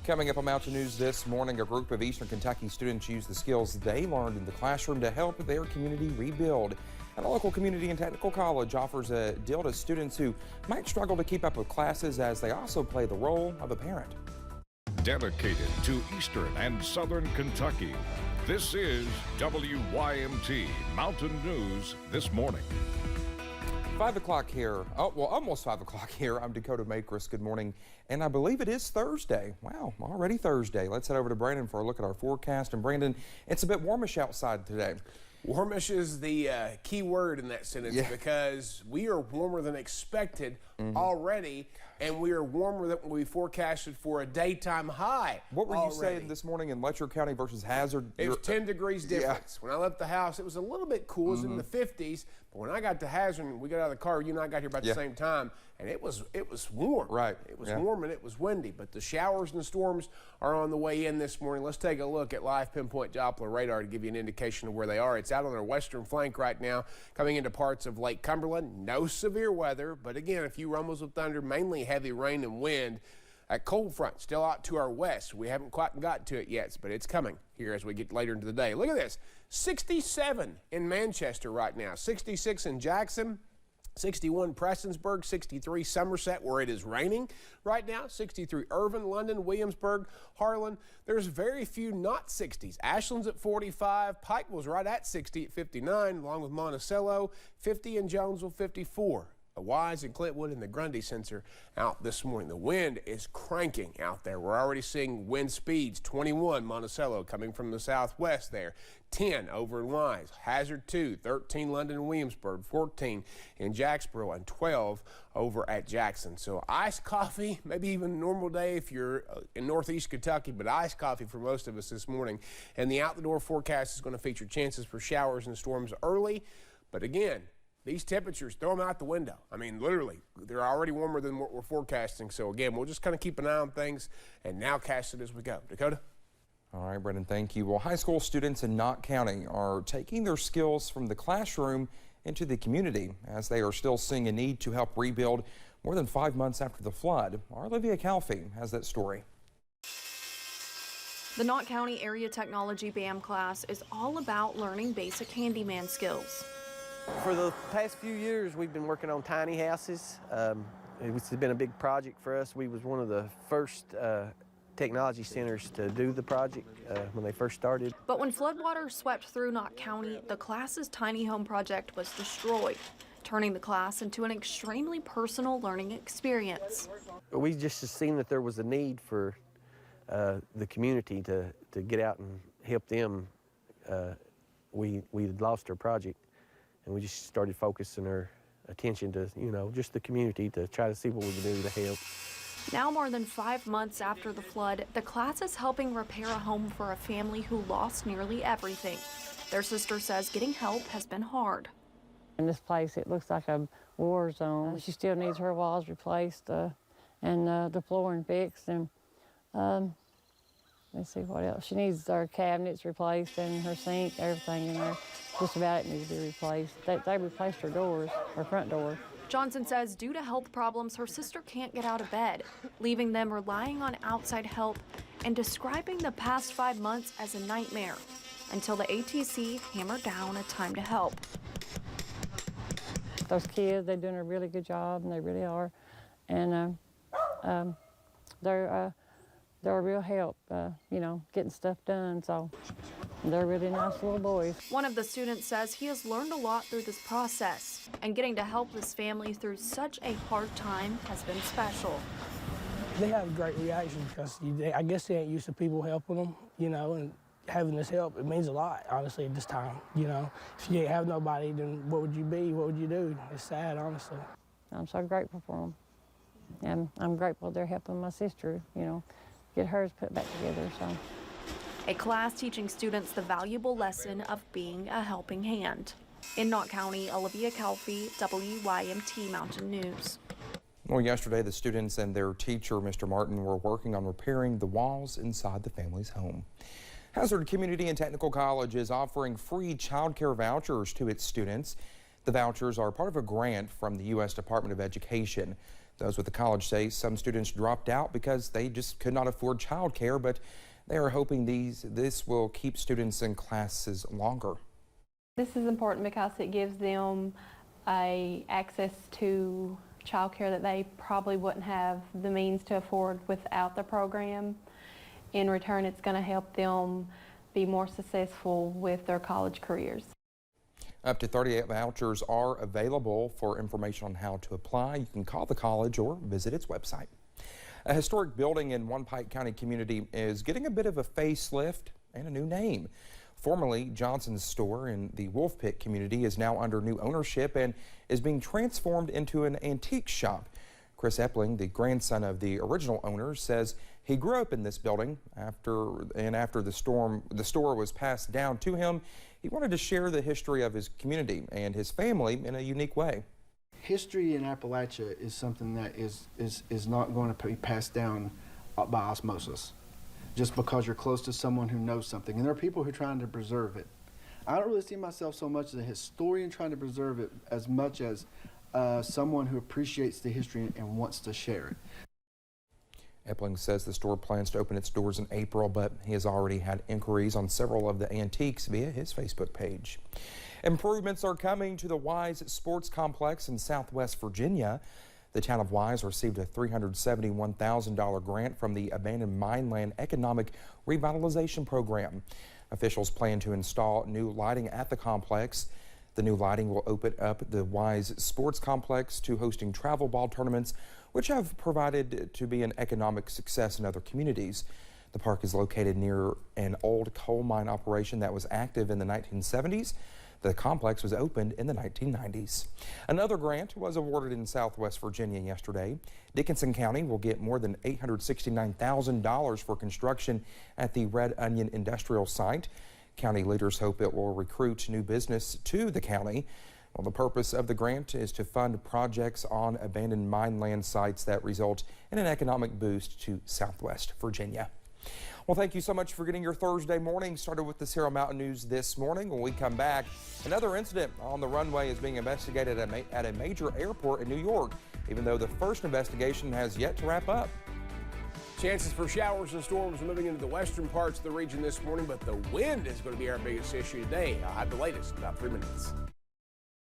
Coming up on Mountain News this morning, a group of Eastern Kentucky students used the skills they learned in the classroom to help their community rebuild. And a local community and technical college offers a deal to students who might struggle to keep up with classes, as they also play the role of a parent. Dedicated to Eastern and Southern Kentucky, this is WYMT Mountain News this morning. 5 o'clock here. Oh, well, almost 5 o'clock here. I'm Dakota Makris. Good morning. And I believe it is Thursday. Wow, already Thursday. Let's head over to Brandon for a look at our forecast. And Brandon, it's a bit warmish outside today. Warmish is the key word in that sentence, because we are warmer than expected already, and we are warmer than we forecasted for a daytime high. What were you saying this morning in Letcher County versus Hazard? It was 10 degrees difference. When I left the house, it was a little bit cool. It was in the 50s, but when I got to Hazard and we got out of the car, you and I got here about the same time, and it was warm. Right. It was warm and it was windy, but the showers and the storms are on the way in this morning. Let's take a look at live pinpoint Doppler radar to give you an indication of where they are. It's out on our western flank right now, coming into parts of Lake Cumberland. No severe weather, but again, a few rumbles of thunder, mainly heavy rain and wind. A cold front still out to our west. We haven't quite got to it yet, but it's coming here as we get later into the day. Look at this, 67 in Manchester right now, 66 in Jackson, 61 Prestonsburg, 63 Somerset, where it is raining right now, 63 Irvin, London, Williamsburg, Harlan. There's very few not 60s. Ashland's at 45, Pikeville's right at 60 at 59, along with Monticello, 50 in Jonesville, 54. Wise and Clintwood and the Grundy sensor out this morning. The wind is cranking out there. We're already seeing wind speeds, 21 Monticello coming from the southwest there, 10 over in Wise, Hazard 2, 13 London and Williamsburg, 14 in Jacksboro, and 12 over at Jackson. So iced coffee, maybe even a normal day if you're in northeast Kentucky, but iced coffee for most of us this morning. And the out-the-door forecast is going to feature chances for showers and storms early, but again, these temperatures, throw them out the window. I mean, literally, they're already warmer than what we're forecasting. So, again, we'll just kind of keep an eye on things and nowcast it as we go. Dakota? All right, Brendan, thank you. Well, high school students in Knott County are taking their skills from the classroom into the community, as they are still seeing a need to help rebuild more than 5 months after the flood. Our Olivia Calfee has that story. The Knott County Area Technology BAM class is all about learning basic handyman skills. For the past few years, we've been working on tiny houses. It's been a big project for us. We was one of the first technology centers to do the project when they first started. But when floodwaters swept through Knott County, the class's tiny home project was destroyed, turning the class into an extremely personal learning experience. We just seen that there was a need for the community to get out and help them. We had lost our project, and we just started focusing our attention to, just the community, to try to see what we could do to help. Now, more than 5 months after the flood, the class is helping repair a home for a family who lost nearly everything. Their sister says getting help has been hard. In this place, it looks like a war zone. She still needs her walls replaced and the flooring fixed. And let's see what else. She needs her cabinets replaced and her sink, everything in there. Just about it needs to be replaced. They replaced her doors, her front door. Johnson says due to health problems, her sister can't get out of bed, leaving them relying on outside help and describing the past 5 months as a nightmare until the ATC hammered down a time to help. Those kids, they're doing a really good job, and they really are. And they're a real help, getting stuff done. So they're really nice little boys. One of the students says he has learned a lot through this process, and getting to help this family through such a hard time has been special. They have a great reaction because I guess they ain't used to people helping them, and having this help, it means a lot, honestly, at this time, If you ain't have nobody, then what would you be? What would you do? It's sad, honestly. I'm so grateful for them. And I'm grateful they're helping my sister, get hers put back together, so. A class teaching students the valuable lesson of being a helping hand. In Knott County, Olivia Calfee, WYMT Mountain News. Well, yesterday, the students and their teacher, Mr. Martin, were working on repairing the walls inside the family's home. Hazard Community and Technical College is offering free child care vouchers to its students. The vouchers are part of a grant from the U.S. Department of Education. Those with the college say some students dropped out because they just could not afford childcare, but they are hoping this will keep students in classes longer. This is important because it gives them access to childcare that they probably wouldn't have the means to afford without the program. In return, it's going to help them be more successful with their college careers. Up to 38 vouchers are available. For information on how to apply, you can call the college or visit its website. A historic building in one Pike County community is getting a bit of a facelift and a new name. Formerly Johnson's Store in the Wolf Pit community is now under new ownership and is being transformed into an antique shop. Chris Epling, the grandson of the original owner, says he grew up in this building. After the store was passed down to him, he wanted to share the history of his community and his family in a unique way. History in Appalachia is something that is not going to be passed down by osmosis, just because you're close to someone who knows something. And there are people who are trying to preserve it. I don't really see myself so much as a historian trying to preserve it as much as someone who appreciates the history and wants to share it. Epling says the store plans to open its doors in April, but he has already had inquiries on several of the antiques via his Facebook page. Improvements are coming to the Wise Sports Complex in Southwest Virginia. The town of Wise received a $371,000 grant from the Abandoned Mineland Economic Revitalization Program. Officials plan to install new lighting at the complex. The new lighting will open up the Wise Sports Complex to hosting travel ball tournaments, which have provided to be an economic success in other communities. The park is located near an old coal mine operation that was active in the 1970s. The complex was opened in the 1990s. Another grant was awarded in Southwest Virginia yesterday. Dickinson County will get more than $869,000 for construction at the Red Onion Industrial Site. County leaders hope it will recruit new business to the county. Well, the purpose of the grant is to fund projects on abandoned mine land sites that result in an economic boost to Southwest Virginia. Well, thank you so much for getting your Thursday morning started with the Sierra Mountain News this morning. When we come back, another incident on the runway is being investigated at a major airport in New York, even though the first investigation has yet to wrap up. Chances for showers and storms moving into the western parts of the region this morning, but the wind is going to be our biggest issue today. I'll have the latest in about 3 minutes.